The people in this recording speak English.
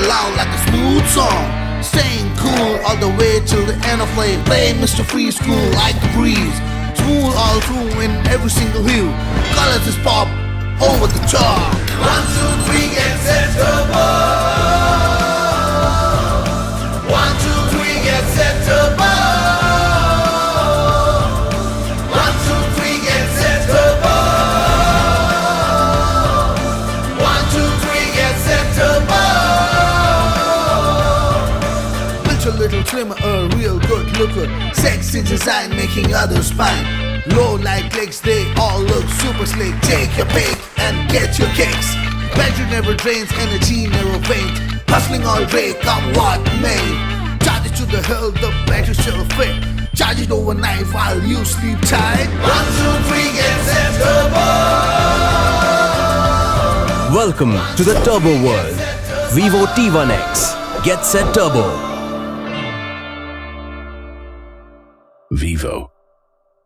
loud like a smooth song. Staying cool all the way till the end of life. Play Mr. Freeze cool like the breeze. Smooth all through in every single hue. Colors is pop over the top. 1, 2, 3, get set, turbo. 1, 2, 3, get set, turbo. 1, 2, 3, get set, turbo. 1, 2, 3, get set, turbo. Built a little trimmer, a real good looker. Sexy design making others spine. Low like legs, they all look super slick. Take your pick and get your kicks. Battery never drains, energy never faint. Hustling all day, come what may. Charge it to the hill, the battery still fit. Charge it overnight while you sleep tight. 1, 2, 3, get set, turbo. Welcome to the Turbo World. Vivo T1x. Get set turbo. Vivo.